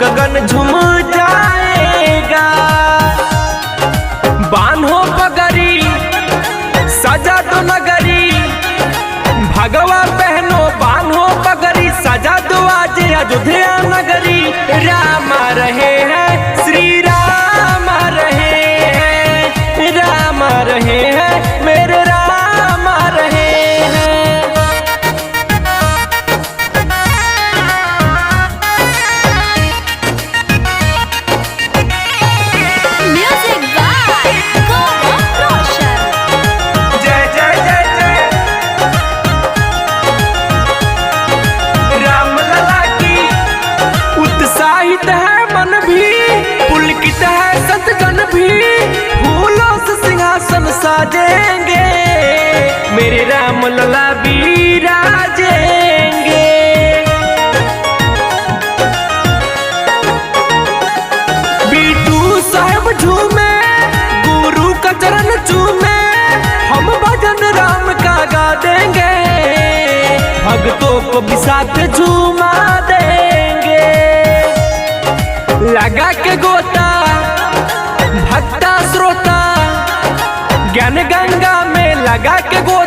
गगन झूम जाएगा। बान्हो पगड़ी सजा दो नगरी, भगवा पहनो बान्हो पगड़ी, सजा दो आज अयोध्या नगरी। राम रहे हैं श्री राम रहे हैं, राम रहे हैं मेरे राम रहे हैं। म्यूजिक बाय गौरव रोशन। जय जय जय जय राम लला की। उत्साहित है मन भी, पुलकित है संत जन भी, फूलों से सिंहासन साजेंगे, मेरे राम लला विराजेंगे। बीटू साहब झूमे, गुरु का चरण चूमे, हम भजन राम का गा देंगे, भक्तों को भी साथ झूमा देंगे। लगा के गोता भक्ता श्रोता, ज्ञान गंगा में लगा के गोता।